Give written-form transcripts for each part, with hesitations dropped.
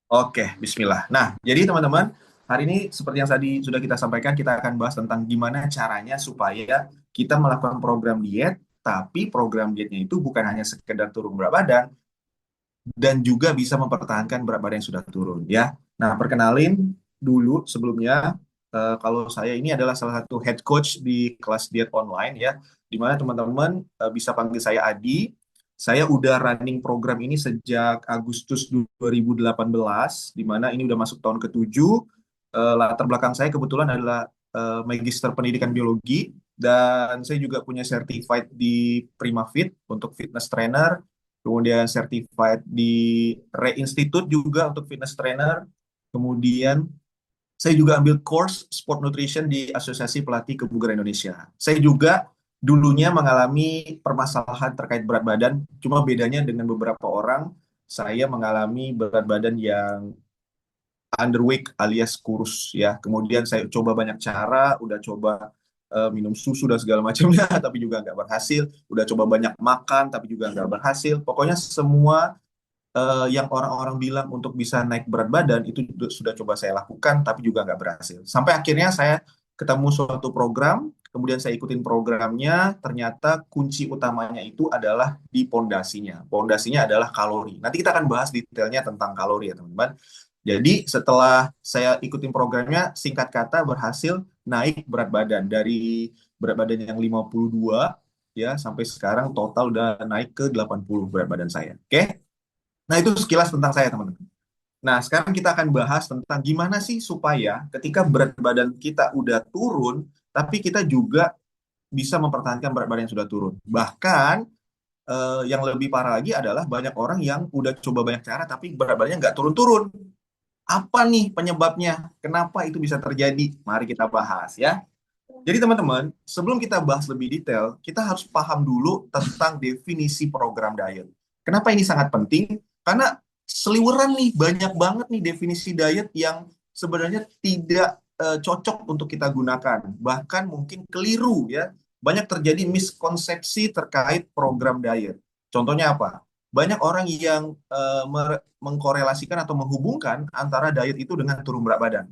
Oke, bismillah. Nah, jadi teman-teman, hari ini seperti yang tadi sudah kita sampaikan, kita akan bahas tentang gimana caranya supaya kita melakukan program diet, tapi program dietnya itu bukan hanya sekedar turun berat badan, dan juga bisa mempertahankan berat badan yang sudah turun, ya. Nah, perkenalin dulu sebelumnya, kalau saya ini adalah salah satu head coach di kelas diet online, ya, di mana teman-teman bisa panggil saya Adi. Saya udah running program ini sejak Agustus 2018, di mana ini udah masuk tahun ke-7. Latar belakang saya kebetulan adalah Magister Pendidikan Biologi, dan saya juga punya certified di PrimaFit untuk fitness trainer, kemudian certified di Re-Institute juga untuk fitness trainer, kemudian saya juga ambil course Sport Nutrition di Asosiasi Pelatih Kebugaran Indonesia. Saya juga dulunya mengalami permasalahan terkait berat badan, cuma bedanya dengan beberapa orang, saya mengalami berat badan yang underweight alias kurus, ya. Kemudian saya coba banyak cara, udah coba minum susu dan segala macamnya, tapi juga nggak berhasil. Udah coba banyak makan, tapi juga nggak berhasil. Pokoknya semua yang orang-orang bilang untuk bisa naik berat badan itu sudah coba saya lakukan, tapi juga nggak berhasil. Sampai akhirnya saya ketemu suatu program, kemudian saya ikutin programnya, ternyata kunci utamanya itu adalah di pondasinya. Pondasinya adalah kalori. Nanti kita akan bahas detailnya tentang kalori ya teman-teman. Jadi setelah saya ikutin programnya, singkat kata berhasil naik berat badan dari berat badan yang 52 ya sampai sekarang total udah naik ke 80 berat badan saya. Oke? Nah, itu sekilas tentang saya, teman-teman. Nah, sekarang kita akan bahas tentang gimana sih supaya ketika berat badan kita udah turun, tapi kita juga bisa mempertahankan berat badan yang sudah turun. Bahkan, yang lebih parah lagi adalah banyak orang yang udah coba banyak cara, tapi berat badannya nggak turun-turun. Apa nih penyebabnya? Kenapa itu bisa terjadi? Mari kita bahas ya. Jadi teman-teman, sebelum kita bahas lebih detail, kita harus paham dulu tentang definisi program diet. Kenapa ini sangat penting? Karena seliweran nih, banyak banget nih definisi diet yang sebenarnya tidak cocok untuk kita gunakan. Bahkan mungkin keliru ya. Banyak terjadi miskonsepsi terkait program diet. Contohnya apa? Banyak orang yang mengkorelasikan atau menghubungkan antara diet itu dengan turun berat badan.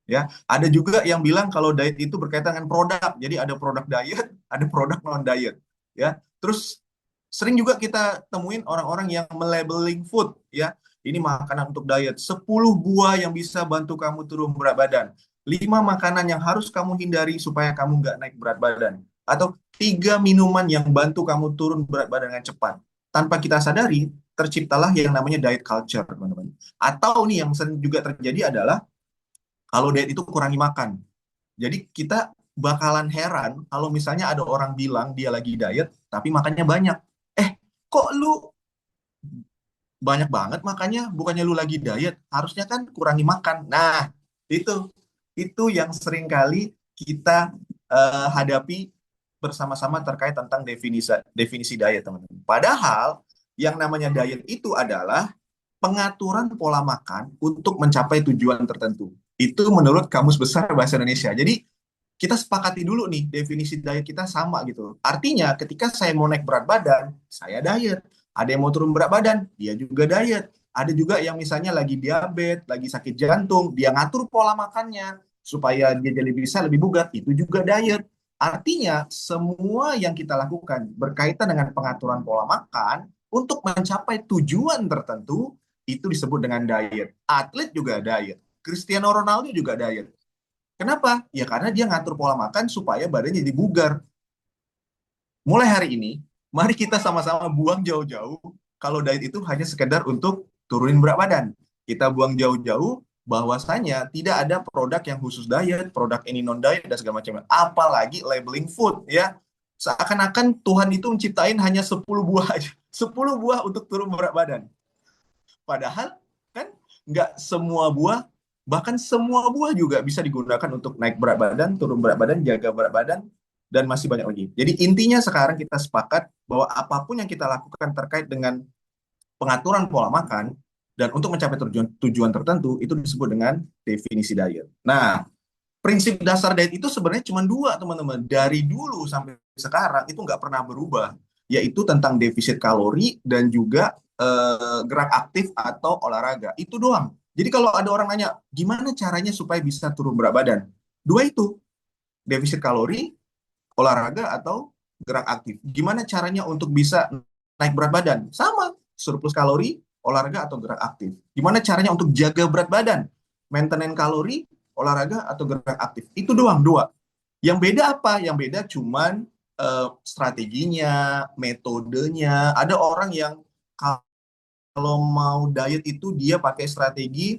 Ya, ada juga yang bilang kalau diet itu berkaitan dengan produk. Jadi ada produk diet, ada produk non diet, ya. Terus sering juga kita temuin orang-orang yang melabeling food, ya. Ini makanan untuk diet, 10 buah yang bisa bantu kamu turun berat badan. 5 makanan yang harus kamu hindari supaya kamu nggak naik berat badan. Atau 3 minuman yang bantu kamu turun berat badan dengan cepat. Tanpa kita sadari, terciptalah yang namanya diet culture, teman-teman. Atau nih yang sering juga terjadi adalah kalau diet itu kurangi makan. Jadi kita bakalan heran kalau misalnya ada orang bilang dia lagi diet tapi makannya banyak. Eh, kok lu banyak banget makannya? Bukannya lu lagi diet? Harusnya kan kurangi makan. Nah, itu itu yang sering kali kita hadapi bersama-sama terkait tentang definisi definisi diet, teman-teman. Padahal yang namanya diet itu adalah pengaturan pola makan untuk mencapai tujuan tertentu. Itu menurut Kamus Besar Bahasa Indonesia. Jadi kita sepakati dulu nih definisi diet kita sama gitu. Artinya ketika saya mau naik berat badan, saya diet. Ada yang mau turun berat badan, dia juga diet. Ada juga yang misalnya lagi diabetes, lagi sakit jantung, dia ngatur pola makannya supaya dia jadi bisa lebih bugar, itu juga diet. Artinya semua yang kita lakukan berkaitan dengan pengaturan pola makan untuk mencapai tujuan tertentu itu disebut dengan diet. Atlet juga diet. Cristiano Ronaldo juga diet. Kenapa? Ya karena dia ngatur pola makan supaya badannya jadi bugar. Mulai hari ini, mari kita sama-sama buang jauh-jauh kalau diet itu hanya sekedar untuk turunin berat badan. Kita buang jauh-jauh bahwasanya tidak ada produk yang khusus diet, produk ini non diet dan segala macam. Apalagi labeling food ya. Seakan-akan Tuhan itu menciptain hanya 10 buah aja. 10 buah untuk turun berat badan. Padahal kan nggak semua buah, bahkan semua buah juga bisa digunakan untuk naik berat badan, turun berat badan, jaga berat badan, dan masih banyak lagi. Jadi intinya sekarang kita sepakat bahwa apapun yang kita lakukan terkait dengan pengaturan pola makan, dan untuk mencapai tujuan tertentu, itu disebut dengan definisi diet. Nah, prinsip dasar diet itu sebenarnya cuma dua, teman-teman. Dari dulu sampai sekarang itu nggak pernah berubah, yaitu tentang defisit kalori dan juga gerak aktif atau olahraga. Itu doang. Jadi kalau ada orang nanya, gimana caranya supaya bisa turun berat badan? Dua itu, defisit kalori, olahraga, atau gerak aktif. Gimana caranya untuk bisa naik berat badan? Sama, surplus kalori, olahraga, atau gerak aktif. Gimana caranya untuk jaga berat badan? Maintenance kalori, olahraga, atau gerak aktif. Itu doang, dua. Yang beda apa? Yang beda cuman strateginya, metodenya. Ada orang yang kalau mau diet itu dia pakai strategi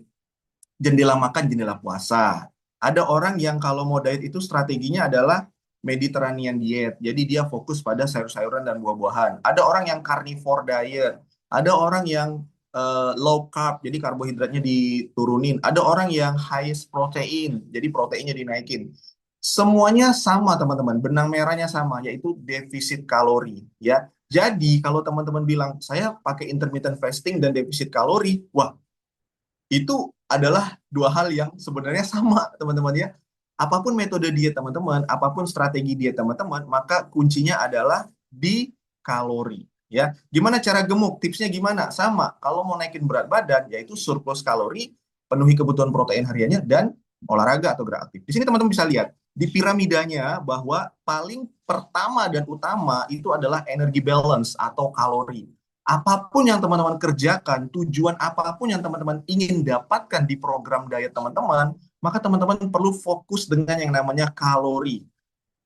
jendela makan, jendela puasa. Ada orang yang kalau mau diet itu strateginya adalah Mediterranean diet. Jadi dia fokus pada sayur-sayuran dan buah-buahan. Ada orang yang carnivore diet. Ada orang yang low carb, jadi karbohidratnya diturunin. Ada orang yang high protein, jadi proteinnya dinaikin. Semuanya sama teman-teman, benang merahnya sama, yaitu defisit kalori. Ya, jadi kalau teman-teman bilang saya pakai intermittent fasting dan defisit kalori, wah itu adalah dua hal yang sebenarnya sama, teman-teman ya. Apapun metode diet teman-teman, apapun strategi diet teman-teman, maka kuncinya adalah di kalori. Ya, gimana cara gemuk? Tipsnya gimana? Sama. Kalau mau naikin berat badan, yaitu surplus kalori, penuhi kebutuhan protein hariannya, dan olahraga atau gerak aktif. Di sini teman-teman bisa lihat di piramidanya bahwa paling pertama dan utama itu adalah energi balance atau kalori. Apapun yang teman-teman kerjakan, tujuan apapun yang teman-teman ingin dapatkan di program diet teman-teman, maka teman-teman perlu fokus dengan yang namanya kalori.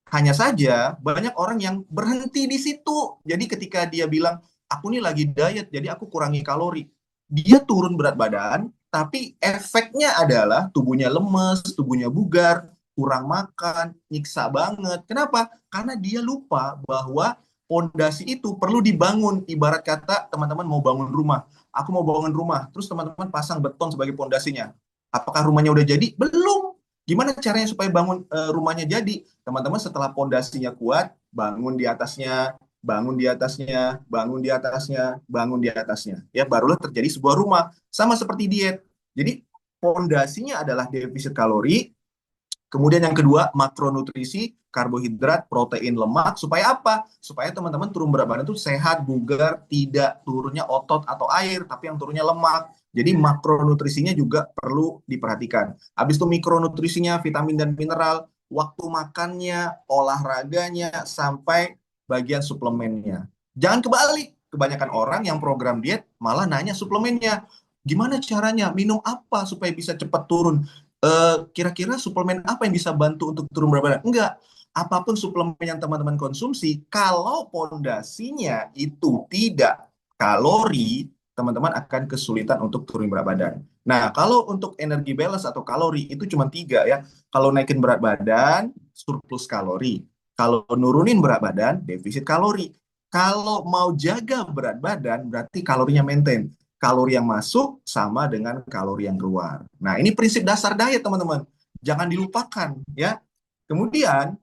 Hanya saja banyak orang yang berhenti di situ. Jadi ketika dia bilang, aku nih lagi diet, jadi aku kurangi kalori. Dia turun berat badan, tapi efeknya adalah tubuhnya lemes, tubuhnya bugar, kurang makan, nyiksa banget. Kenapa? Karena dia lupa bahwa pondasi itu perlu dibangun. Ibarat kata teman-teman mau bangun rumah. Aku mau bangun rumah, terus teman-teman pasang beton sebagai pondasinya. Apakah rumahnya udah jadi? Belum. Gimana caranya supaya bangun rumahnya jadi? Teman-teman setelah pondasinya kuat, bangun di atasnya, bangun di atasnya, bangun di atasnya, bangun di atasnya. Ya, barulah terjadi sebuah rumah. Sama seperti diet. Jadi pondasinya adalah defisit kalori, kemudian yang kedua, makronutrisi, karbohidrat, protein, lemak. Supaya apa? Supaya teman-teman turun berat badan itu sehat, bugar, tidak turunnya otot atau air, tapi yang turunnya lemak. Jadi makronutrisinya juga perlu diperhatikan. Habis itu mikronutrisinya, vitamin dan mineral, waktu makannya, olahraganya, sampai bagian suplemennya. Jangan kebalik. Kebanyakan orang yang program diet malah nanya suplemennya. Gimana caranya? Minum apa supaya bisa cepat turun? Kira-kira suplemen apa yang bisa bantu untuk turun berat badan? Enggak. Apapun suplemen yang teman-teman konsumsi, kalau pondasinya itu tidak kalori, teman-teman akan kesulitan untuk turun berat badan. Nah, kalau untuk energi balance atau kalori itu cuma tiga ya. Kalau naikin berat badan, surplus kalori. Kalau nurunin berat badan, defisit kalori. Kalau mau jaga berat badan, berarti kalorinya maintain. Kalori yang masuk sama dengan kalori yang keluar. Nah, ini prinsip dasar diet, teman-teman. Jangan dilupakan, ya. Kemudian,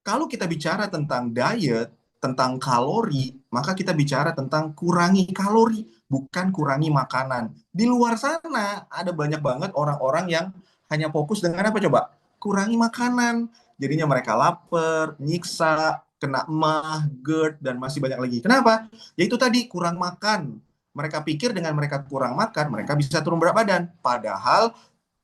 kalau kita bicara tentang diet, tentang kalori, maka kita bicara tentang kurangi kalori, bukan kurangi makanan. Di luar sana, ada banyak banget orang-orang yang hanya fokus dengan apa coba? Kurangi makanan. Jadinya mereka lapar, nyiksa, kena emah, GERD, dan masih banyak lagi. Kenapa? Yaitu tadi, kurang makan. Mereka pikir dengan mereka kurang makan, mereka bisa turun berat badan. Padahal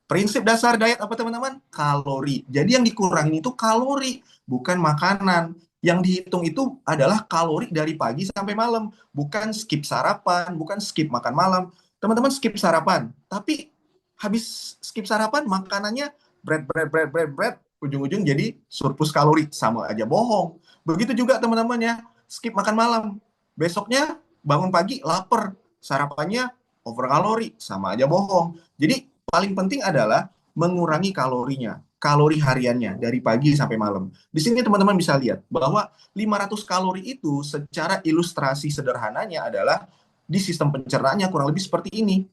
prinsip dasar diet apa teman-teman? Kalori. Jadi yang dikurangin itu kalori, bukan makanan. Yang dihitung itu adalah kalori dari pagi sampai malam, bukan skip sarapan, bukan skip makan malam. Teman-teman skip sarapan, tapi habis skip sarapan makanannya bread bread bread bread bread, ujung-ujung jadi surplus kalori, sama aja bohong. Begitu juga teman-teman ya, skip makan malam. Besoknya bangun pagi lapar, sarapannya over kalori, sama aja bohong. Jadi paling penting adalah mengurangi kalorinya, kalori hariannya dari pagi sampai malam. Di sini teman-teman bisa lihat bahwa 500 kalori itu secara ilustrasi sederhananya adalah di sistem pencernaannya kurang lebih seperti ini.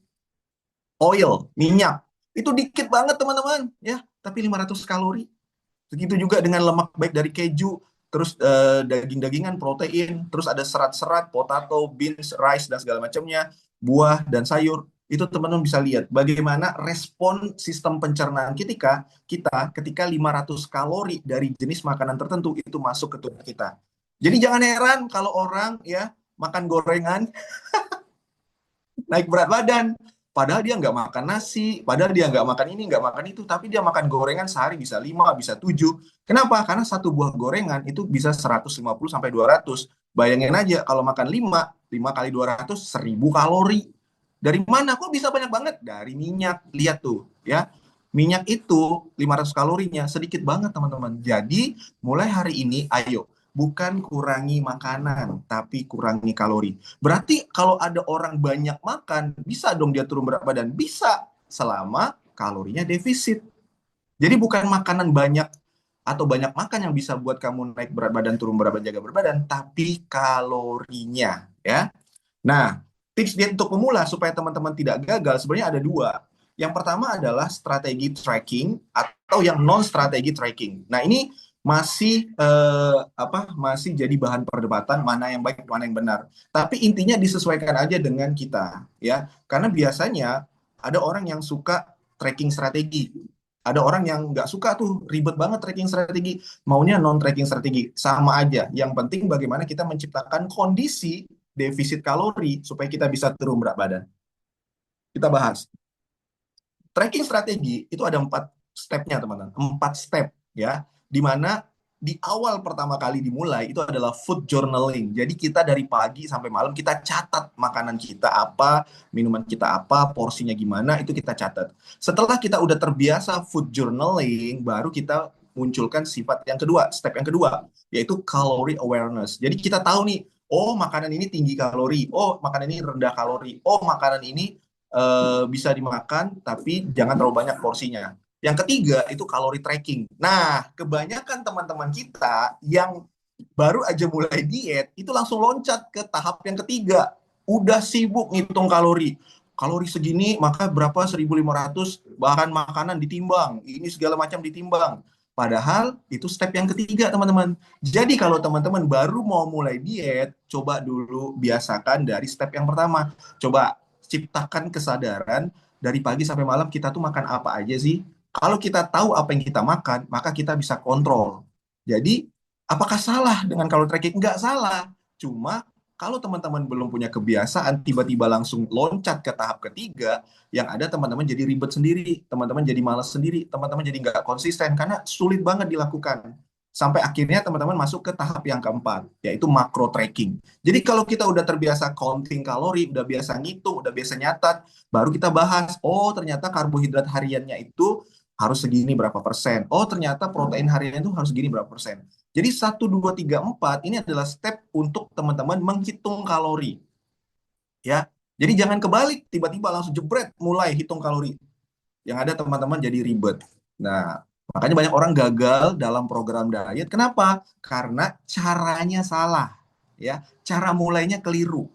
Oil, minyak, itu dikit banget teman-teman, ya, tapi 500 kalori. Begitu juga dengan lemak baik dari keju, terus daging-dagingan, protein, terus ada serat-serat, potato, beans, rice, dan segala macamnya, buah, dan sayur. Itu teman-teman bisa lihat bagaimana respon sistem pencernaan kita ketika 500 kalori dari jenis makanan tertentu itu masuk ke tubuh kita. Jadi jangan heran kalau orang ya makan gorengan naik berat badan. Padahal dia nggak makan nasi, padahal dia nggak makan ini, nggak makan itu, tapi dia makan gorengan sehari bisa 5, bisa 7. Kenapa? Karena satu buah gorengan itu bisa 150 sampai 200. Bayangin aja kalau makan 5 kali 200, 1000 kalori. Dari mana? Kok bisa banyak banget? Dari minyak. Lihat tuh, ya. Minyak itu 500 kalorinya sedikit banget, teman-teman. Jadi, mulai hari ini, ayo, bukan kurangi makanan, tapi kurangi kalori. Berarti kalau ada orang banyak makan, bisa dong dia turun berat badan? Bisa, selama kalorinya defisit. Jadi bukan makanan banyak atau banyak makan yang bisa buat kamu naik berat badan, turun berat badan, jaga berat badan, tapi kalorinya, ya. Nah, tips diet untuk pemula supaya teman-teman tidak gagal sebenarnya ada dua. Yang pertama adalah strategi tracking atau yang non strategi tracking. Nah, ini masih masih jadi bahan perdebatan mana yang baik mana yang benar. Tapi intinya disesuaikan aja dengan kita, ya. Karena biasanya ada orang yang suka tracking strategi. Ada orang yang nggak suka tuh ribet banget tracking strategi, maunya non tracking strategi, sama aja. Yang penting bagaimana kita menciptakan kondisi defisit kalori supaya kita bisa turun berat badan. Kita bahas. Tracking strategi itu ada 4 stepnya, teman-teman. 4 step, ya. Di mana di awal pertama kali dimulai itu adalah food journaling. Jadi kita dari pagi sampai malam kita catat makanan kita apa, minuman kita apa, porsinya gimana, itu kita catat. Setelah kita udah terbiasa food journaling, baru kita munculkan sifat yang kedua, step yang kedua, yaitu calorie awareness. Jadi kita tahu nih, oh makanan ini tinggi kalori, oh makanan ini rendah kalori, oh makanan ini bisa dimakan tapi jangan terlalu banyak porsinya. Yang ketiga itu kalori tracking. Nah, kebanyakan teman-teman kita yang baru aja mulai diet itu langsung loncat ke tahap yang ketiga. Udah sibuk ngitung kalori. Kalori segini maka berapa 1.500 bahan makanan ditimbang. Ini segala macam ditimbang. Padahal itu step yang ketiga, teman-teman. Jadi kalau teman-teman baru mau mulai diet, coba dulu biasakan dari step yang pertama. Coba ciptakan kesadaran dari pagi sampai malam kita tuh makan apa aja sih. Kalau kita tahu apa yang kita makan, maka kita bisa kontrol. Jadi, apakah salah dengan kalori tracking? Nggak salah. Cuma kalau teman-teman belum punya kebiasaan, tiba-tiba langsung loncat ke tahap ketiga, yang ada teman-teman jadi ribet sendiri, teman-teman jadi malas sendiri, teman-teman jadi nggak konsisten, karena sulit banget dilakukan. Sampai akhirnya teman-teman masuk ke tahap yang keempat, yaitu macro tracking. Jadi kalau kita udah terbiasa counting kalori, udah biasa ngitung, udah biasa nyatat, baru kita bahas, oh ternyata karbohidrat hariannya itu harus segini berapa persen. Oh ternyata protein hariannya itu harus segini berapa persen. Jadi 1, 2, 3, 4 ini adalah step untuk teman-teman menghitung kalori. Ya, jadi jangan kebalik, tiba-tiba langsung jebret mulai hitung kalori. Yang ada teman-teman jadi ribet. Nah, makanya banyak orang gagal dalam program diet. Kenapa? Karena caranya salah. Ya, cara mulainya keliru.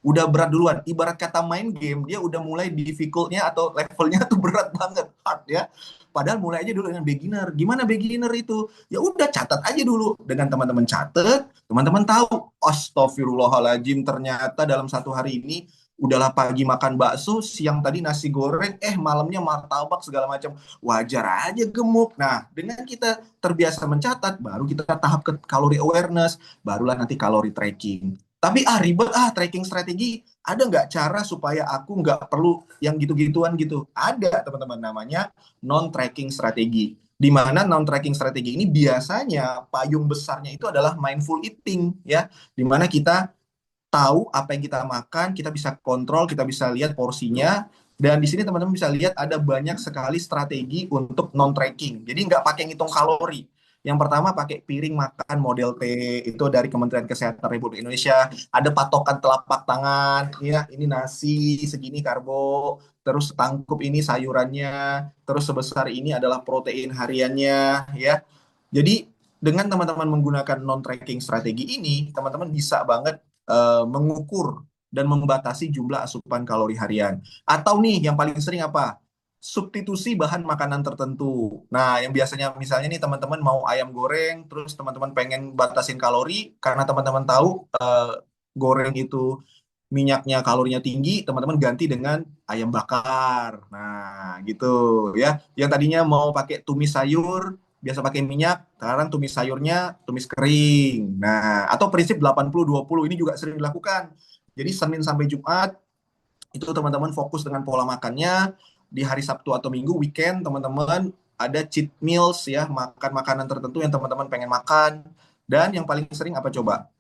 Udah berat duluan. Ibarat kata main game, dia udah mulai difficultnya atau levelnya tuh berat banget, hard ya. Padahal mulai aja dulu dengan beginner. Gimana beginner itu? Ya udah catat aja dulu. Dengan teman-teman catat, teman-teman tahu, astagfirullahaladzim, ternyata dalam satu hari ini udahlah pagi makan bakso, siang tadi nasi goreng, malamnya martabak segala macam. Wajar aja gemuk. Nah, dengan kita terbiasa mencatat, baru kita tahap ke kalori awareness, barulah nanti kalori tracking. Tapi ribet tracking strategi. Ada nggak cara supaya aku nggak perlu yang gitu-gituan gitu? Ada, teman-teman, namanya non-tracking strategi. Di mana non-tracking strategi ini biasanya payung besarnya itu adalah mindful eating, ya. Di mana kita tahu apa yang kita makan, kita bisa kontrol, kita bisa lihat porsinya. Dan di sini teman-teman bisa lihat ada banyak sekali strategi untuk non-tracking. Jadi nggak pakai ngitung kalori. Yang pertama pakai piring makan model T, itu dari Kementerian Kesehatan Republik Indonesia. Ada patokan telapak tangan, ya ini nasi segini karbo, terus tangkup ini sayurannya, terus sebesar ini adalah protein hariannya, ya. Jadi dengan teman-teman menggunakan non-tracking strategi ini, teman-teman bisa banget mengukur dan membatasi jumlah asupan kalori harian. Atau nih, yang paling sering apa? Substitusi bahan makanan tertentu. Nah, yang biasanya misalnya nih teman-teman mau ayam goreng, terus teman-teman pengen batasin kalori, karena teman-teman tahu goreng itu minyaknya kalorinya tinggi, teman-teman ganti dengan ayam bakar. Nah, gitu ya. Yang tadinya mau pakai tumis sayur, biasa pakai minyak, sekarang tumis sayurnya tumis kering. Nah, atau prinsip 80-20 ini juga sering dilakukan. Jadi Senin sampai Jumat Itu teman-teman fokus dengan pola makannya. Di hari Sabtu atau Minggu, weekend, teman-teman ada cheat meals ya, makan makanan tertentu yang teman-teman pengen makan. Dan yang paling sering apa coba?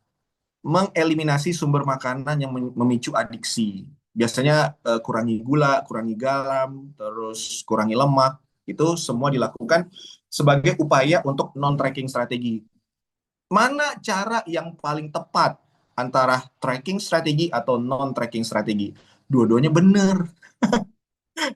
Mengeliminasi sumber makanan yang memicu adiksi. Biasanya kurangi gula, kurangi garam, terus kurangi lemak. Itu semua dilakukan sebagai upaya untuk non-tracking strategi. Mana cara yang paling tepat antara tracking strategi atau non-tracking strategi? Dua-duanya benar.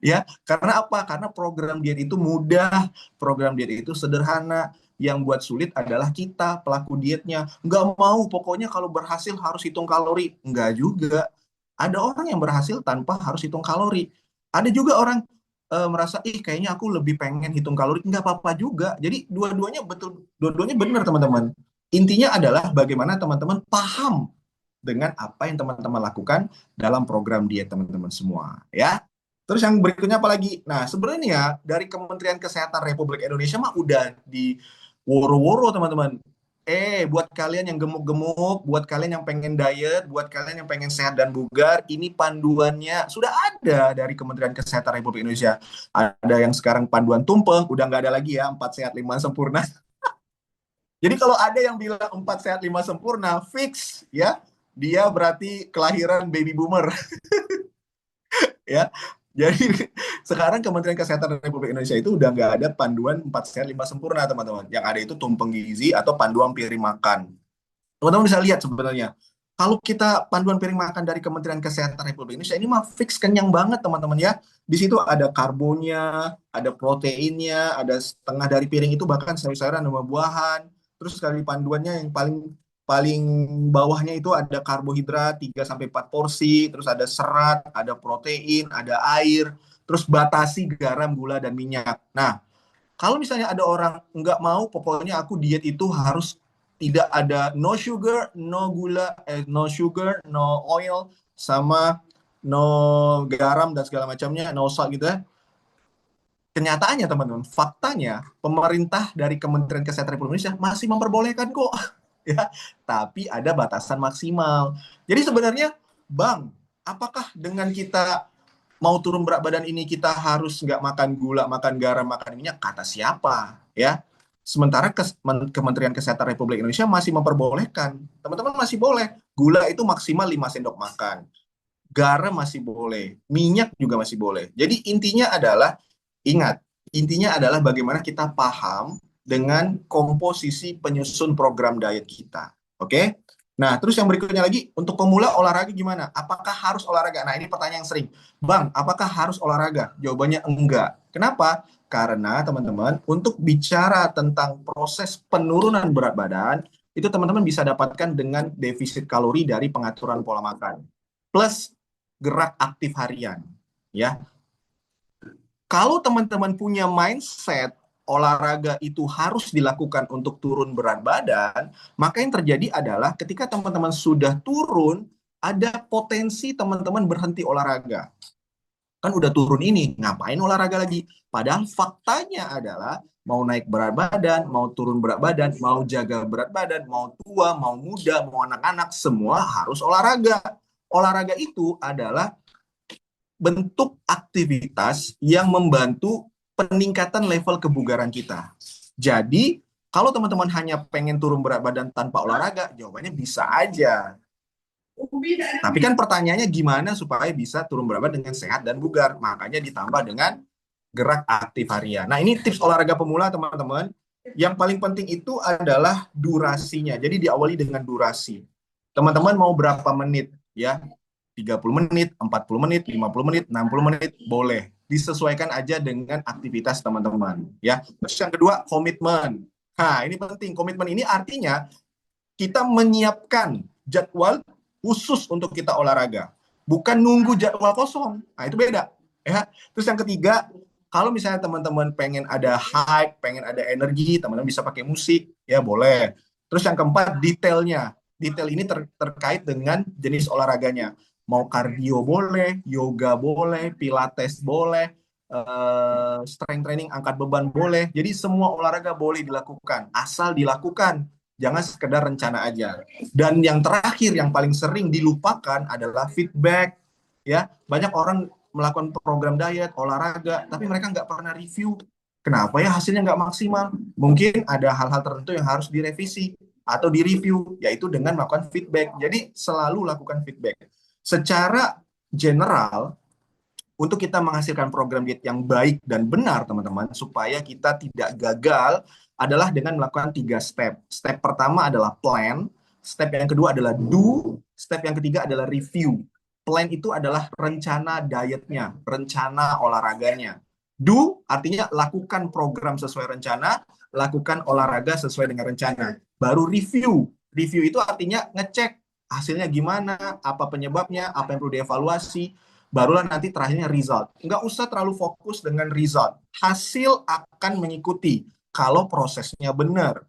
Ya, karena apa? Karena program diet itu mudah, program diet itu sederhana. Yang buat sulit adalah kita, pelaku dietnya. Nggak mau, pokoknya kalau berhasil harus hitung kalori. Nggak juga. Ada orang yang berhasil tanpa harus hitung kalori. Ada juga orang merasa, ih kayaknya aku lebih pengen hitung kalori. Nggak apa-apa juga. Jadi dua-duanya betul, dua-duanya benar teman-teman. Intinya adalah bagaimana teman-teman paham dengan apa yang teman-teman lakukan dalam program diet teman-teman semua. Ya. Terus yang berikutnya apa lagi? Nah, sebenarnya dari Kementerian Kesehatan Republik Indonesia mah udah di woro-woro teman-teman. Buat kalian yang gemuk-gemuk, buat kalian yang pengen diet, buat kalian yang pengen sehat dan bugar, ini panduannya sudah ada dari Kementerian Kesehatan Republik Indonesia. Ada yang sekarang panduan tumpeng, udah nggak ada lagi ya, 4 sehat 5 sempurna. Jadi kalau ada yang bilang 4 sehat 5 sempurna, fix ya, dia berarti kelahiran baby boomer ya. Jadi sekarang Kementerian Kesehatan Republik Indonesia itu udah nggak ada panduan 4 sehat 5 sempurna teman-teman. Yang ada itu tumpeng gizi atau panduan piring makan. Teman-teman bisa lihat sebenarnya. Kalau kita panduan piring makan dari Kementerian Kesehatan Republik Indonesia ini mah fix kenyang banget teman-teman ya. Di situ ada karbonnya, ada proteinnya, ada setengah dari piring itu bahkan sayur-sayuran dan buah-buahan. Terus sekali panduannya yang paling paling bawahnya itu ada karbohidrat 3 sampai 4 porsi, terus ada serat, ada protein, ada air, terus batasi garam, gula dan minyak. Nah, kalau misalnya ada orang nggak mau, pokoknya aku diet itu harus tidak ada no sugar, no gula, no sugar, no oil, sama no garam dan segala macamnya, no salt gitu ya. Kenyataannya teman-teman, faktanya pemerintah dari Kementerian Kesehatan Republik Indonesia masih memperbolehkan kok, ya. Tapi ada batasan maksimal. Jadi sebenarnya, Bang, apakah dengan kita mau turun berat badan ini kita harus nggak makan gula, makan garam, makan minyak? Kata siapa? Ya. Sementara Kementerian Kesehatan Republik Indonesia masih memperbolehkan. Teman-teman masih boleh. Gula itu maksimal 5 sendok makan. Garam masih boleh. Minyak juga masih boleh. Jadi intinya adalah, ingat, intinya adalah bagaimana kita paham dengan komposisi penyusun program diet kita. Oke? Nah, terus yang berikutnya lagi, untuk pemula olahraga gimana? Apakah harus olahraga? Nah, ini pertanyaan yang sering. Bang, apakah harus olahraga? Jawabannya enggak. Kenapa? Karena teman-teman, untuk bicara tentang proses penurunan berat badan, itu teman-teman bisa dapatkan dengan defisit kalori dari pengaturan pola makan. Plus gerak aktif harian. Ya, kalau teman-teman punya mindset olahraga itu harus dilakukan untuk turun berat badan, maka yang terjadi adalah ketika teman-teman sudah turun, ada potensi teman-teman berhenti olahraga. Kan udah turun ini, ngapain olahraga lagi? Padahal faktanya adalah mau naik berat badan, mau turun berat badan, mau jaga berat badan, mau tua, mau muda, mau anak-anak, semua harus olahraga. Olahraga itu adalah bentuk aktivitas yang membantu peningkatan level kebugaran kita. Jadi, kalau teman-teman hanya pengen turun berat badan tanpa olahraga, jawabannya bisa aja. Tapi kan pertanyaannya gimana supaya bisa turun berat badan dengan sehat dan bugar? Makanya ditambah dengan gerak aktif harian. Nah, ini tips olahraga pemula, teman-teman. Yang paling penting itu adalah durasinya. Jadi diawali dengan durasi. Teman-teman mau berapa menit? Ya, 30 menit, 40 menit, 50 menit, 60 menit, boleh. Disesuaikan aja dengan aktivitas teman-teman. Ya. Terus yang kedua, komitmen. Nah, ini penting. Komitmen ini artinya kita menyiapkan jadwal khusus untuk kita olahraga. Bukan nunggu jadwal kosong. Nah, itu beda. Ya. Terus yang ketiga, kalau misalnya teman-teman pengen ada hype, pengen ada energi, teman-teman bisa pakai musik, ya boleh. Terus yang keempat, detailnya. Detail ini terkait dengan jenis olahraganya. Mau kardio boleh, yoga boleh, pilates boleh, strength training, angkat beban boleh. Jadi semua olahraga boleh dilakukan, asal dilakukan. Jangan sekedar rencana aja. Dan yang terakhir, yang paling sering dilupakan adalah feedback. Ya, banyak orang melakukan program diet, olahraga, tapi mereka nggak pernah review. Kenapa ya hasilnya nggak maksimal? Mungkin ada hal-hal tertentu yang harus direvisi atau direview, yaitu dengan melakukan feedback. Jadi selalu lakukan feedback. Secara general, untuk kita menghasilkan program diet yang baik dan benar, teman-teman, supaya kita tidak gagal, adalah dengan melakukan 3 step. Step pertama adalah plan, step yang kedua adalah do, step yang ketiga adalah review. Plan itu adalah rencana dietnya, rencana olahraganya. Do artinya lakukan program sesuai rencana, lakukan olahraga sesuai dengan rencana. Baru review. Review itu artinya ngecek hasilnya gimana, apa penyebabnya, apa yang perlu dievaluasi, barulah nanti terakhirnya result. Nggak usah terlalu fokus dengan result. Hasil akan mengikuti kalau prosesnya benar.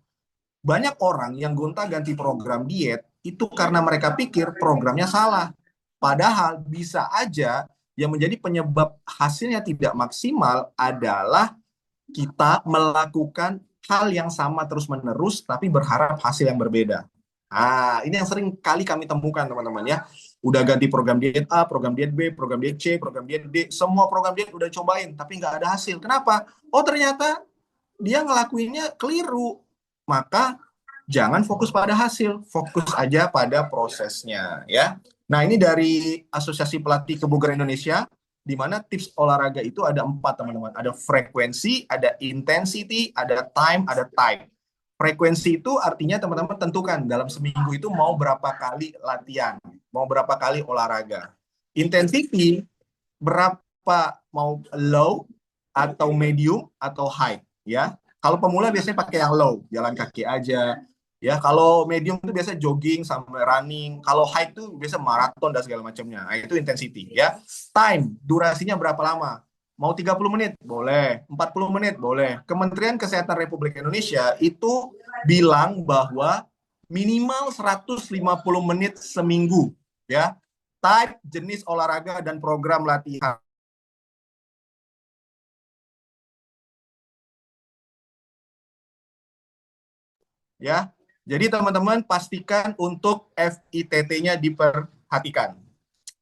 Banyak orang yang gonta-ganti program diet itu karena mereka pikir programnya salah. Padahal bisa aja yang menjadi penyebab hasilnya tidak maksimal adalah kita melakukan hal yang sama terus-menerus tapi berharap hasil yang berbeda. Ini yang sering kali kami temukan, teman-teman ya. Udah ganti program diet A, program diet B, program diet C, program diet D, semua program diet udah cobain tapi nggak ada hasil. Kenapa? Oh, ternyata dia ngelakuinnya keliru. Maka jangan fokus pada hasil, fokus aja pada prosesnya ya. Nah, ini dari Asosiasi Pelatih Kebugaran Indonesia, di mana tips olahraga itu ada 4, teman-teman. Ada frekuensi, ada intensity, ada time, ada type. Frekuensi itu artinya teman-teman tentukan dalam seminggu itu mau berapa kali latihan, mau berapa kali olahraga. Intensity, berapa, mau low atau medium atau high ya. Kalau pemula biasanya pakai yang low, jalan kaki aja. Ya, kalau medium itu biasa jogging sampai running. Kalau high itu biasa maraton dan segala macamnya. Nah, itu intensity ya. Time, durasinya berapa lama? Mau 30 menit? Boleh. 40 menit? Boleh. Kementerian Kesehatan Republik Indonesia itu bilang bahwa minimal 150 menit seminggu ya. Type, jenis olahraga dan program latihan ya. Jadi teman-teman pastikan untuk FITT-nya diperhatikan.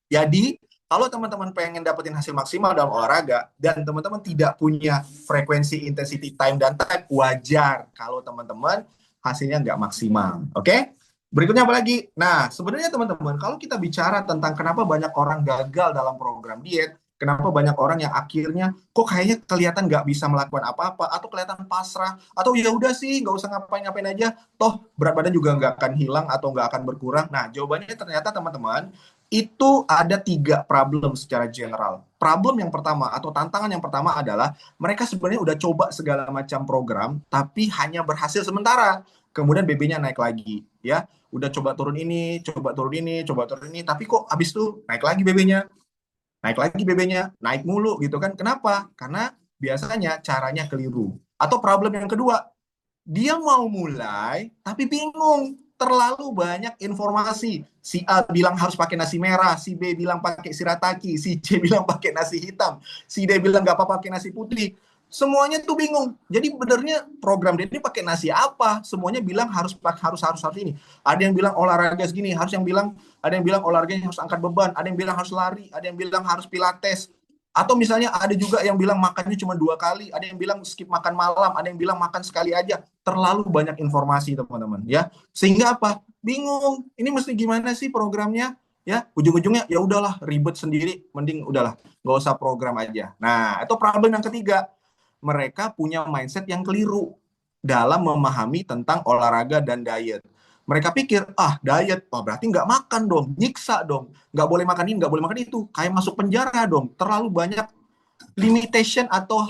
Jadi kalau teman-teman pengen dapetin hasil maksimal dalam olahraga dan teman-teman tidak punya frekuensi, intensity, time, dan type, wajar kalau teman-teman hasilnya nggak maksimal. Oke? Berikutnya apa lagi? Nah, sebenarnya teman-teman, kalau kita bicara tentang kenapa banyak orang gagal dalam program diet, kenapa banyak orang yang akhirnya kok kayaknya kelihatan nggak bisa melakukan apa-apa, atau kelihatan pasrah, atau ya udah sih nggak usah ngapain-ngapain aja, toh berat badan juga nggak akan hilang atau nggak akan berkurang. Nah, jawabannya ternyata teman-teman, itu ada 3 problem secara general. Problem yang pertama atau tantangan yang pertama adalah mereka sebenarnya udah coba segala macam program, tapi hanya berhasil sementara. Kemudian BB-nya naik lagi, ya. Udah coba turun ini, coba turun ini, coba turun ini, tapi kok habis itu naik lagi BB-nya, naik lagi BB-nya, naik mulu gitu kan. Kenapa? Karena biasanya caranya keliru. Atau problem yang kedua, dia mau mulai tapi bingung, terlalu banyak informasi. Si A bilang harus pakai nasi merah, si B bilang pakai shirataki, si C bilang pakai nasi hitam, si D bilang nggak apa-apa pakai nasi putih. Semuanya tuh bingung. Jadi benernya program dia ini pakai nasi apa? Semuanya bilang harus ini. Ada yang bilang olahraga segini, ada yang bilang olahraganya harus angkat beban, ada yang bilang harus lari, ada yang bilang harus pilates. Atau misalnya ada juga yang bilang makannya cuma 2 kali, ada yang bilang skip makan malam, ada yang bilang makan sekali aja. Terlalu banyak informasi, teman-teman ya. Sehingga apa? Bingung. Ini mesti gimana sih programnya? Ya, ujung-ujungnya ya udahlah ribet sendiri, mending udahlah nggak usah program aja. Nah, itu problem yang ketiga. Mereka punya mindset yang keliru dalam memahami tentang olahraga dan diet. Mereka pikir, diet, berarti nggak makan dong, nyiksa dong, nggak boleh makan ini, nggak boleh makan itu, kayak masuk penjara dong, terlalu banyak limitation atau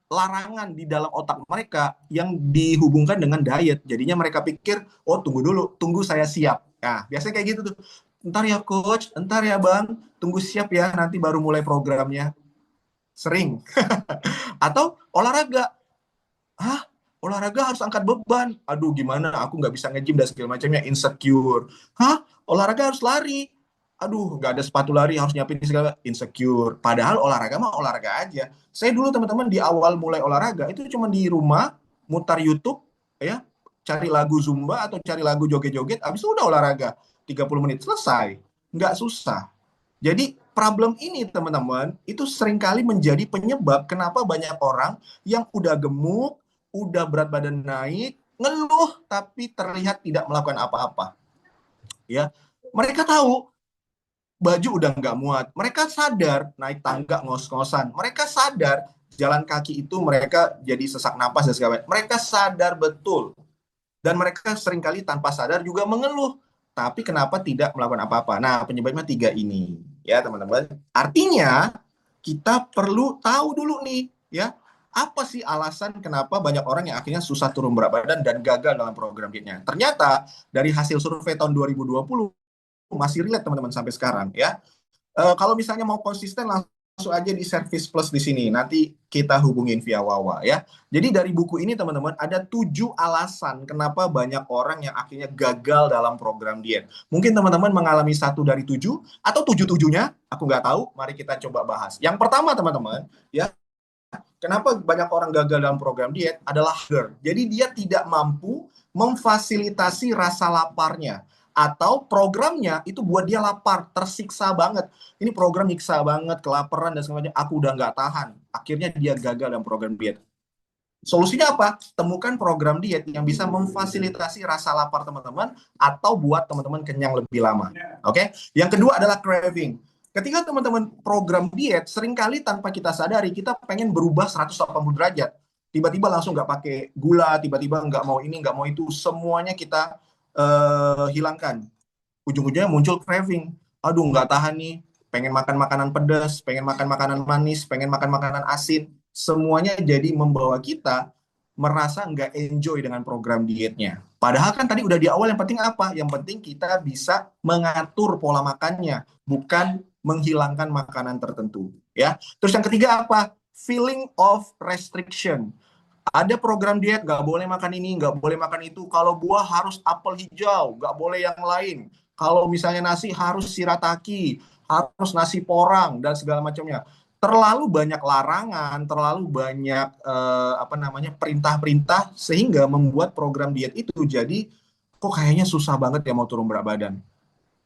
larangan di dalam otak mereka yang dihubungkan dengan diet. Jadinya mereka pikir, oh tunggu dulu, tunggu saya siap. Nah, biasanya kayak gitu tuh. Ntar ya coach, ntar ya bang, tunggu siap ya, nanti baru mulai programnya. Sering. Atau olahraga, olahraga harus angkat beban. Aduh, gimana? Aku nggak bisa nge-gym dan segala macamnya, insecure. Olahraga harus lari. Aduh, nggak ada sepatu lari, harus nyiapin segala, insecure. Padahal olahraga mah olahraga aja. Saya dulu teman-teman di awal mulai olahraga itu cuma di rumah mutar YouTube ya, cari lagu Zumba atau cari lagu joget-joget, habis itu udah olahraga 30 menit selesai. Nggak susah. Jadi problem ini teman-teman, itu seringkali menjadi penyebab kenapa banyak orang yang udah gemuk, udah berat badan naik, ngeluh tapi terlihat tidak melakukan apa-apa. Ya, mereka tahu baju udah nggak muat, mereka sadar naik tangga ngos-ngosan, mereka sadar jalan kaki itu mereka jadi sesak napas dan segala macam. Mereka sadar betul dan mereka seringkali tanpa sadar juga mengeluh. Tapi kenapa tidak melakukan apa-apa? Nah, penyebabnya tiga ini, ya teman-teman. Artinya kita perlu tahu dulu nih, ya apa sih alasan kenapa banyak orang yang akhirnya susah turun berat badan dan gagal dalam program dietnya. Ternyata dari hasil survei tahun 2020 masih relate teman-teman sampai sekarang, ya. Kalau misalnya mau konsisten langsung aja di Service Plus di sini. Nanti kita hubungin via Wawa ya. Jadi dari buku ini teman-teman ada 7 alasan kenapa banyak orang yang akhirnya gagal dalam program diet. Mungkin teman-teman mengalami 1 dari 7 atau 7-7-nya, aku nggak tahu. Mari kita coba bahas. Yang pertama teman-teman, ya, kenapa banyak orang gagal dalam program diet adalah hunger. Jadi dia tidak mampu memfasilitasi rasa laparnya. Atau programnya itu buat dia lapar, tersiksa banget. Ini program nyiksa banget, kelaparan dan segala macam. Aku udah nggak tahan. Akhirnya dia gagal dalam program diet. Solusinya apa? Temukan program diet yang bisa memfasilitasi rasa lapar teman-teman atau buat teman-teman kenyang lebih lama. Oke? Yang kedua adalah craving. Ketika teman-teman program diet, seringkali tanpa kita sadari, kita pengen berubah 180 derajat. Tiba-tiba langsung nggak pakai gula, tiba-tiba nggak mau ini, nggak mau itu. Semuanya kita hilangkan. Ujung-ujungnya muncul craving. Aduh, nggak tahan nih. Pengen makan makanan pedas, pengen makan makanan manis, pengen makan makanan asin. Semuanya jadi membawa kita merasa nggak enjoy dengan program dietnya. Padahal kan tadi udah di awal yang penting apa? Yang penting kita bisa mengatur pola makannya, bukan menghilangkan makanan tertentu. Ya. Terus yang ketiga apa? Feeling of restriction. Ada program diet, nggak boleh makan ini, nggak boleh makan itu. Kalau buah harus apel hijau, nggak boleh yang lain. Kalau misalnya nasi harus shirataki, harus nasi porang dan segala macamnya. Terlalu banyak larangan, terlalu banyak perintah-perintah sehingga membuat program diet itu jadi kok kayaknya susah banget ya mau turun berat badan.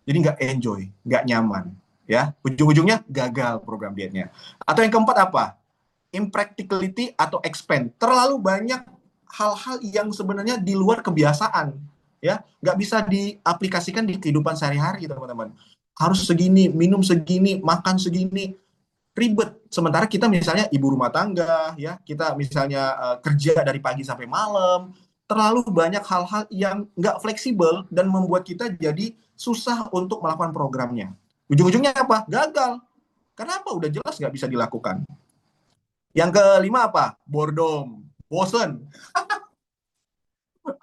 Jadi nggak enjoy, nggak nyaman, ya. Ujung-ujungnya gagal program dietnya. Atau yang keempat apa? Impracticality atau expand. Terlalu banyak hal-hal yang sebenarnya di luar kebiasaan, ya, nggak bisa diaplikasikan di kehidupan sehari-hari teman-teman. Harus segini, minum segini, makan segini, ribet. Sementara kita misalnya ibu rumah tangga, ya, kita misalnya kerja dari pagi sampai malam, terlalu banyak hal-hal yang nggak fleksibel dan membuat kita jadi susah untuk melakukan programnya. Ujung-ujungnya apa? Gagal. Kenapa? Udah jelas nggak bisa dilakukan. Yang kelima apa? Boredom. Bosen.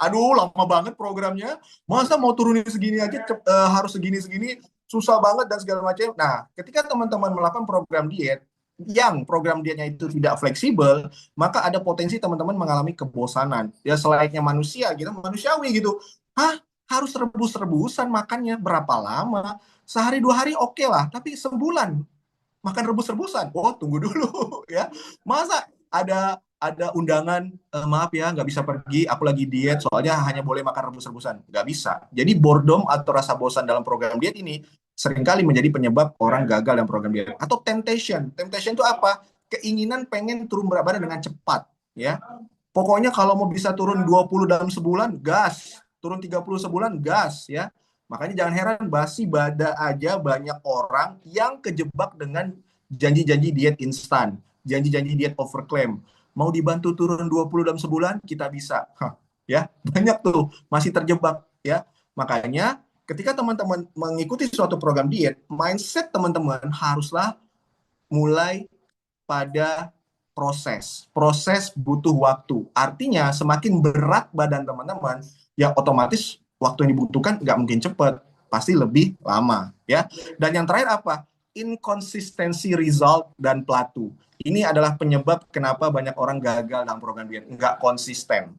Aduh, lama banget programnya. Masa mau turunin segini aja harus segini-segini, susah banget dan segala macam. Nah, ketika teman-teman melakukan program diet yang program dietnya itu tidak fleksibel, maka ada potensi teman-teman mengalami kebosanan. Ya selayaknya manusia gitu, manusiawi gitu. Hah? Harus rebus-rebusan makannya berapa lama? Sehari 2 hari oke lah, tapi sebulan makan rebus-rebusan. Oh, tunggu dulu ya. Masa ada undangan, maaf ya nggak bisa pergi, aku lagi diet soalnya hanya boleh makan rebus-rebusan. Nggak bisa. Jadi boredom atau rasa bosan dalam program diet ini seringkali menjadi penyebab orang gagal dalam program diet. Atau temptation. Temptation itu apa? Keinginan pengen turun berat badan dengan cepat, ya. Pokoknya kalau mau bisa turun 20 dalam sebulan, gas. Turun 30 sebulan, gas, ya. Makanya jangan heran basi bada aja banyak orang yang kejebak dengan janji-janji diet instan, janji-janji diet overclaim. Mau dibantu turun 20 dalam sebulan, kita bisa. Hah, ya, banyak tuh masih terjebak, ya. Makanya ketika teman-teman mengikuti suatu program diet, mindset teman-teman haruslah mulai pada proses. Proses butuh waktu. Artinya semakin berat badan teman-teman, ya otomatis waktu yang dibutuhkan nggak mungkin cepat, pasti lebih lama, ya. Dan yang terakhir apa? Inkonsistensi result dan plateau. Ini adalah penyebab kenapa banyak orang gagal dalam program diet, nggak konsisten.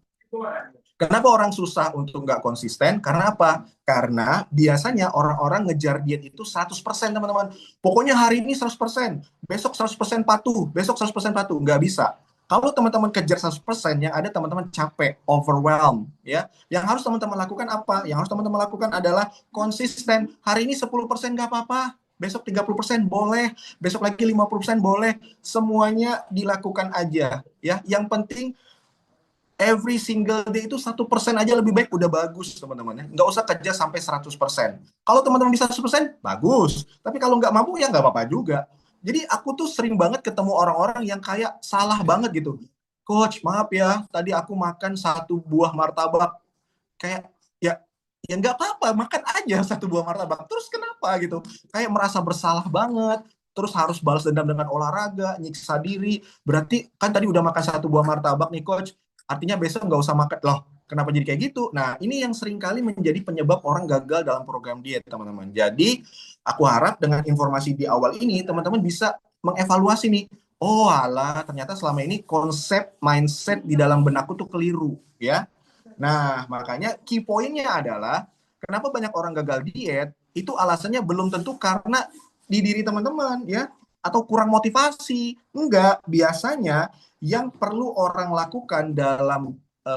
Kenapa orang susah untuk nggak konsisten? Karena apa? Karena biasanya orang-orang ngejar diet itu 100% teman-teman. Pokoknya hari ini 100%, besok 100% patuh, besok 100% patuh. Nggak bisa. Kalau teman-teman kejar 100%, yang ada teman-teman capek, overwhelmed, ya. Yang harus teman-teman lakukan apa? Yang harus teman-teman lakukan adalah konsisten. Hari ini 10% nggak apa-apa. besok 30% boleh, besok lagi 50% boleh, semuanya dilakukan aja ya. Yang penting every single day itu 1% aja lebih baik udah bagus teman-teman ya. Nggak usah kerja sampai 100%. Kalau teman-teman bisa 100%, bagus. Tapi kalau nggak mampu ya nggak apa-apa juga. Jadi aku tuh sering banget ketemu orang-orang yang kayak salah banget gitu. Coach, maaf ya, tadi aku makan 1 buah martabak. Kayak ya ya nggak apa-apa, makan aja 1 buah martabak. Terus kenapa gitu? Kayak merasa bersalah banget. Terus harus balas dendam dengan olahraga, nyiksa diri. Berarti kan tadi udah makan 1 buah martabak nih coach, artinya besok nggak usah makan loh. Kenapa jadi kayak gitu? Nah, ini yang seringkali menjadi penyebab orang gagal dalam program diet, teman-teman. Jadi, aku harap dengan informasi di awal ini, teman-teman bisa mengevaluasi nih. Oh, alah, ternyata selama ini konsep mindset di dalam benakku tuh keliru, ya. Nah, makanya key pointnya adalah kenapa banyak orang gagal diet, itu alasannya belum tentu karena di diri teman-teman, ya, atau kurang motivasi. Enggak, biasanya yang perlu orang lakukan dalam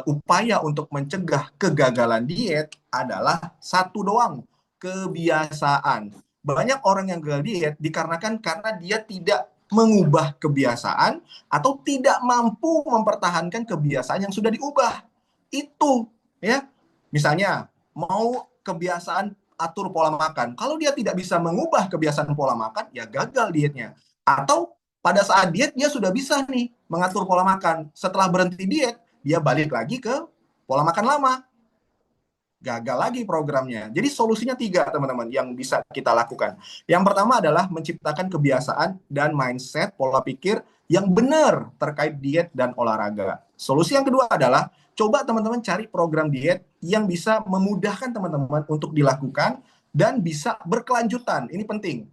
upaya untuk mencegah kegagalan diet adalah satu doang, kebiasaan. Banyak orang yang gagal diet dikarenakan karena dia tidak mengubah kebiasaan atau tidak mampu mempertahankan kebiasaan yang sudah diubah. Itu ya. Misalnya mau kebiasaan atur pola makan. Kalau dia tidak bisa mengubah kebiasaan pola makan, ya gagal dietnya. Atau pada saat diet dia sudah bisa nih mengatur pola makan. Setelah berhenti diet, dia balik lagi ke pola makan lama. Gagal lagi programnya. Jadi solusinya 3 teman-teman yang bisa kita lakukan. Yang pertama adalah menciptakan kebiasaan dan mindset pola pikir yang benar terkait diet dan olahraga. Solusi yang kedua adalah coba teman-teman cari program diet yang bisa memudahkan teman-teman untuk dilakukan dan bisa berkelanjutan. Ini penting.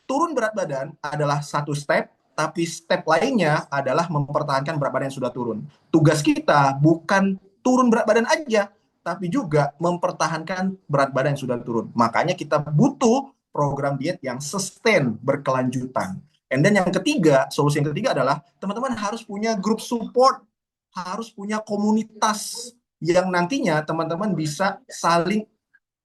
Turun berat badan adalah satu step, tapi step lainnya adalah mempertahankan berat badan yang sudah turun. Tugas kita bukan turun berat badan aja, tapi juga mempertahankan berat badan yang sudah turun. Makanya kita butuh program diet yang sustain, berkelanjutan. And then yang ketiga, solusi yang ketiga adalah teman-teman harus punya grup support, harus punya komunitas yang nantinya teman-teman bisa saling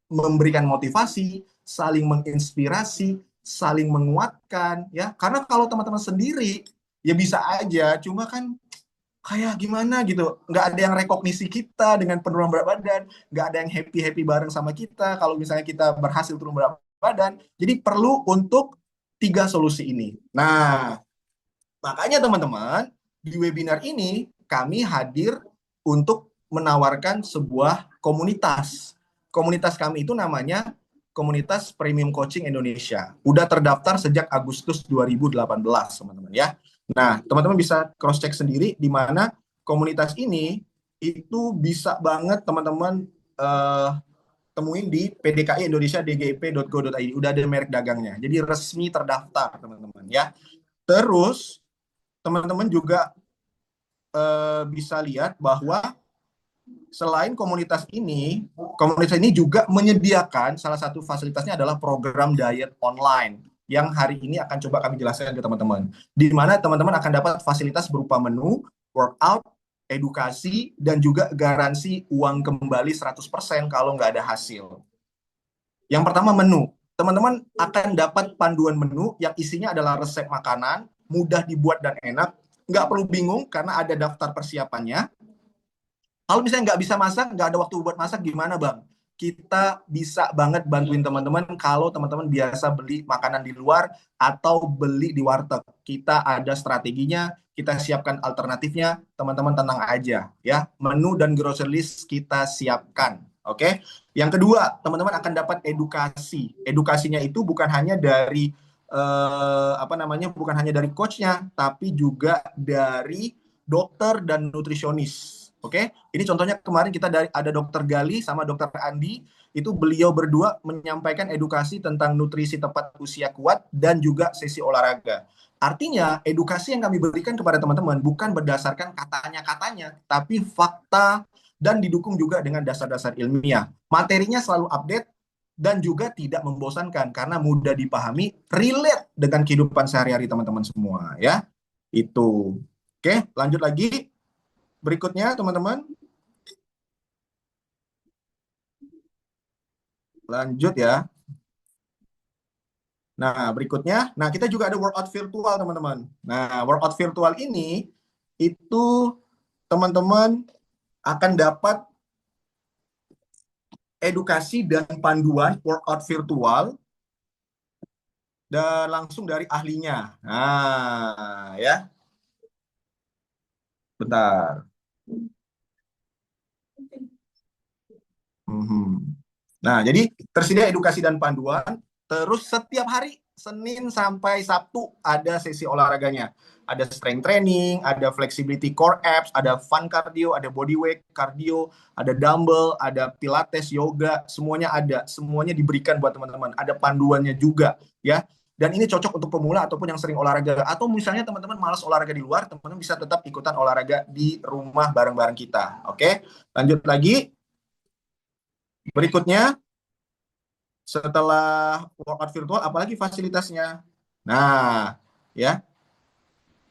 memberikan motivasi, saling menginspirasi, saling menguatkan ya. Karena kalau teman-teman sendiri ya bisa aja, cuma kan kayak gimana gitu, nggak ada yang rekognisi kita dengan penurunan berat badan, nggak ada yang happy happy bareng sama kita kalau misalnya kita berhasil turun berat badan. Jadi perlu untuk 3 solusi ini. Nah, makanya teman-teman di webinar ini kami hadir untuk menawarkan sebuah komunitas. Komunitas kami itu namanya Komunitas Premium Coaching Indonesia. Udah terdaftar sejak Agustus 2018, teman-teman ya. Nah, teman-teman bisa cross check sendiri di mana komunitas ini itu bisa banget teman-teman temuin di PDKI Indonesia dgip.go.id. Udah ada merek dagangnya. Jadi resmi terdaftar, teman-teman ya. Terus teman-teman juga bisa lihat bahwa selain komunitas ini juga menyediakan salah satu fasilitasnya adalah program diet online yang hari ini akan coba kami jelaskan ke teman-teman. Di mana teman-teman akan dapat fasilitas berupa menu, workout, edukasi, dan juga garansi uang kembali 100% kalau nggak ada hasil. Yang pertama menu. Teman-teman akan dapat panduan menu yang isinya adalah resep makanan, mudah dibuat dan enak. Nggak perlu bingung karena ada daftar persiapannya. Kalau misalnya nggak bisa masak, nggak ada waktu buat masak, gimana Bang? Kita bisa banget bantuin teman-teman kalau teman-teman biasa beli makanan di luar atau beli di warteg. Kita ada strateginya, kita siapkan alternatifnya, teman-teman tenang aja ya. Menu dan grocery list kita siapkan. Oke. Yang kedua, teman-teman akan dapat edukasi. Edukasinya itu bukan hanya dari bukan hanya dari coachnya, tapi juga dari dokter dan nutrisionis. Oke, ini contohnya kemarin kita ada dokter Gali sama dokter Andi, itu beliau berdua menyampaikan edukasi tentang nutrisi tepat usia kuat dan juga sesi olahraga. Artinya, edukasi yang kami berikan kepada teman-teman bukan berdasarkan katanya-katanya, tapi fakta dan didukung juga dengan dasar-dasar ilmiah. Materinya selalu update dan juga tidak membosankan karena mudah dipahami, relate dengan kehidupan sehari-hari teman-teman semua ya. Itu. Oke, lanjut lagi. Berikutnya, teman-teman, lanjut ya. Nah, berikutnya, nah kita juga ada workout virtual, teman-teman. Nah, workout virtual ini itu teman-teman akan dapat edukasi dan panduan workout virtual dan langsung dari ahlinya. Nah, ya, bentar. Mhm. Nah, jadi tersedia edukasi dan panduan. Terus setiap hari, Senin sampai Sabtu, ada sesi olahraganya. Ada strength training, ada flexibility core abs, ada fun cardio, ada body weight cardio, ada dumbbell, ada pilates, yoga, semuanya ada. Semuanya diberikan buat teman-teman. Ada panduannya juga, ya. Dan ini cocok untuk pemula ataupun yang sering olahraga. Atau misalnya teman-teman malas olahraga di luar, teman-teman bisa tetap ikutan olahraga di rumah bareng-bareng kita. Oke, lanjut lagi. Berikutnya, setelah workout virtual, apalagi fasilitasnya. Nah, ya,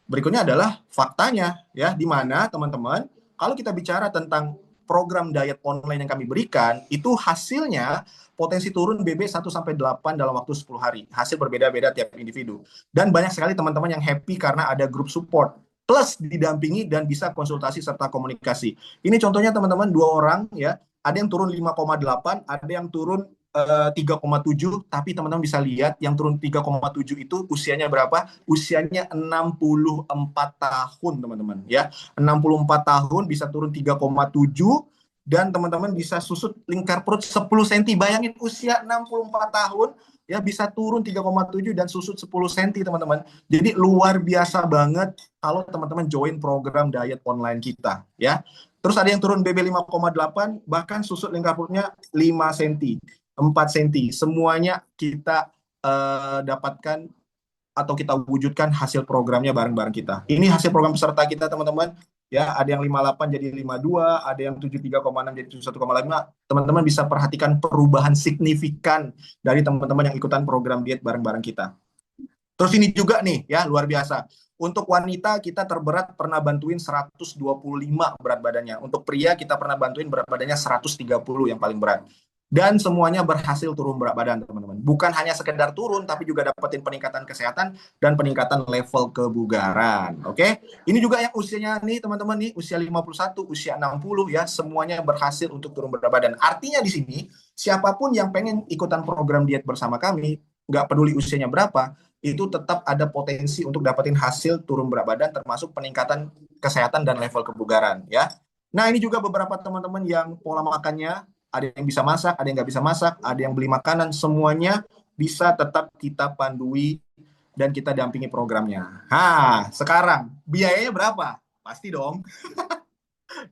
berikutnya adalah faktanya, ya, di mana teman-teman, kalau kita bicara tentang program diet online yang kami berikan, itu hasilnya potensi turun BB 1 sampai 8 dalam waktu 10 hari. Hasil berbeda-beda tiap individu. Dan banyak sekali teman-teman yang happy karena ada grup support plus didampingi dan bisa konsultasi serta komunikasi. Ini contohnya teman-teman, dua orang, ya, ada yang turun 5,8, ada yang turun 3,7, tapi teman-teman bisa lihat yang turun 3,7 itu usianya berapa? Usianya 64 tahun, teman-teman, ya. 64 tahun bisa turun 3,7 dan teman-teman bisa susut lingkar perut 10 cm. Bayangin usia 64 tahun ya bisa turun 3,7 dan susut 10 cm, teman-teman. Jadi luar biasa banget kalau teman-teman join program diet online kita, ya. Terus ada yang turun BB 5,8 bahkan susut lingkar perutnya 5 cm. 4 cm. Semuanya kita dapatkan atau kita wujudkan hasil programnya bareng-bareng kita. Ini hasil program peserta kita, teman-teman. Ya, ada yang 58 jadi 52, ada yang 73,6 jadi 71,5. Teman-teman bisa perhatikan perubahan signifikan dari teman-teman yang ikutan program diet bareng-bareng kita. Terus ini juga nih, ya, luar biasa. Untuk wanita kita terberat pernah bantuin 125 berat badannya. Untuk pria kita pernah bantuin berat badannya 130 yang paling berat. Dan semuanya berhasil turun berat badan, teman-teman. Bukan hanya sekedar turun, tapi juga dapetin peningkatan kesehatan dan peningkatan level kebugaran. Oke? Ini juga yang usianya nih, teman-teman, nih, usia 51, usia 60, ya, semuanya berhasil untuk turun berat badan. Artinya di sini, siapapun yang pengen ikutan program diet bersama kami, nggak peduli usianya berapa, itu tetap ada potensi untuk dapetin hasil turun berat badan termasuk peningkatan kesehatan dan level kebugaran, ya. Nah, ini juga beberapa teman-teman yang pola makannya ada yang bisa masak, ada yang nggak bisa masak, ada yang beli makanan, semuanya bisa tetap kita pandui dan kita dampingi programnya. Sekarang biayanya berapa? Pasti dong.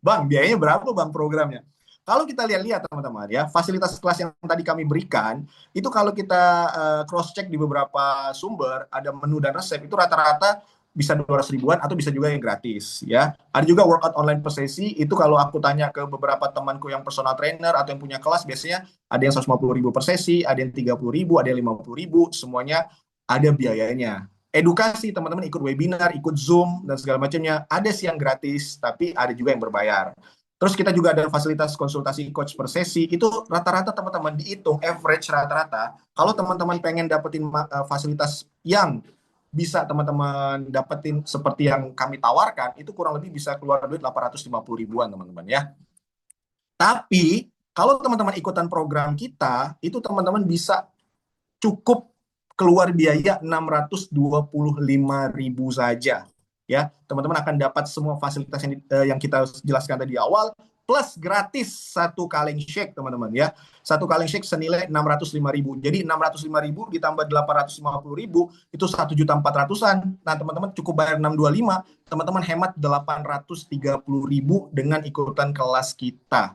Bang, biayanya berapa bang programnya? Kalau kita lihat-lihat teman-teman ya, fasilitas kelas yang tadi kami berikan, itu kalau kita cross-check di beberapa sumber, ada menu dan resep, itu rata-rata bisa 200 ribuan atau bisa juga yang gratis ya. Ada juga workout online per sesi, itu kalau aku tanya ke beberapa temanku yang personal trainer atau yang punya kelas, biasanya ada yang 150 ribu per sesi, ada yang 30 ribu, ada yang 50 ribu, semuanya ada biayanya. Edukasi, teman-teman ikut webinar, ikut Zoom, dan segala macamnya. Ada sih yang gratis, tapi ada juga yang berbayar. Terus kita juga ada fasilitas konsultasi coach per sesi. Itu rata-rata teman-teman dihitung, average rata-rata. Kalau teman-teman pengen dapetin fasilitas yang bisa teman-teman dapetin seperti yang kami tawarkan, itu kurang lebih bisa keluar duit 850 ribuan, teman-teman ya. Tapi, kalau teman-teman ikutan program kita, itu teman-teman bisa cukup keluar biaya 625.000 saja. Ya, teman-teman akan dapat semua fasilitas yang kita jelaskan tadi di awal plus gratis satu kaleng shake, teman-teman ya. Satu kaleng shake senilai 605.000. Jadi 605.000 ditambah 850.000 itu 1.400.000-an. Nah, teman-teman cukup bayar 625, teman-teman hemat 830.000 dengan ikutan kelas kita.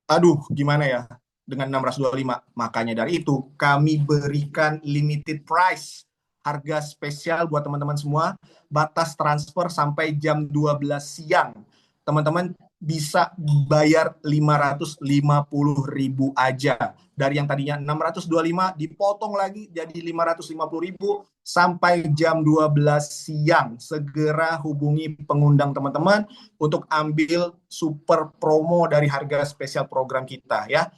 Aduh, gimana ya dengan 625? Makanya dari itu kami berikan limited price, harga spesial buat teman-teman semua, batas transfer sampai jam 12 siang. Teman-teman bisa bayar 550.000 aja. Dari yang tadinya 625 dipotong lagi jadi 550.000 sampai jam 12 siang. Segera hubungi pengundang teman-teman untuk ambil super promo dari harga spesial program kita ya.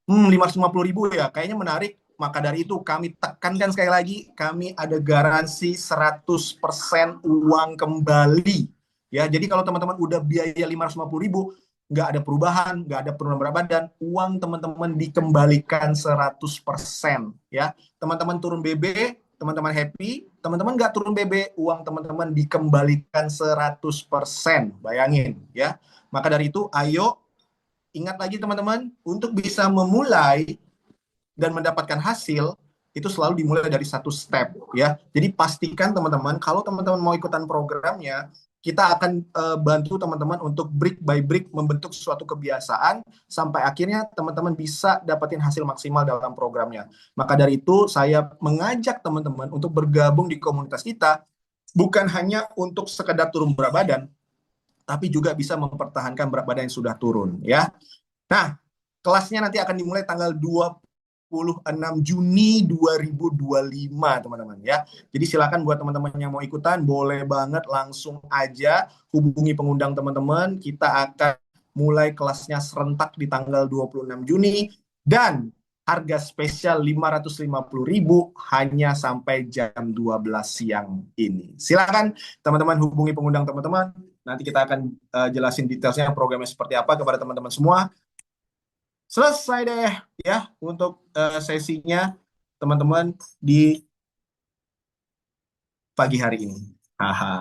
550.000 ya, kayaknya menarik. Maka dari itu kami tekankan sekali lagi, kami ada garansi 100% uang kembali. Ya, jadi kalau teman-teman udah biaya 550.000, nggak ada perubahan, nggak ada penurunan berat badan, uang teman-teman dikembalikan 100%. Ya, teman-teman turun BB, teman-teman happy, teman-teman nggak turun BB, uang teman-teman dikembalikan 100%. Bayangin, ya. Maka dari itu, ayo ingat lagi teman-teman, untuk bisa memulai dan mendapatkan hasil itu selalu dimulai dari satu step, ya. Jadi pastikan teman-teman kalau teman-teman mau ikutan programnya, kita akan bantu teman-teman untuk brick by brick membentuk suatu kebiasaan sampai akhirnya teman-teman bisa dapetin hasil maksimal dalam programnya. Maka dari itu saya mengajak teman-teman untuk bergabung di komunitas kita, bukan hanya untuk sekedar turun berat badan, tapi juga bisa mempertahankan berat badan yang sudah turun, ya. Nah, kelasnya nanti akan dimulai tanggal 26 Juni 2025, teman-teman, ya. Jadi silakan buat teman-teman yang mau ikutan, boleh banget langsung aja hubungi pengundang teman-teman. Kita akan mulai kelasnya serentak di tanggal 26 Juni dan harga spesial 550.000 hanya sampai jam 12 siang ini. Silakan teman-teman hubungi pengundang teman-teman. Nanti kita akan jelasin detailnya programnya seperti apa kepada teman-teman semua. Selesai deh ya untuk sesinya teman-teman di pagi hari ini. Haha.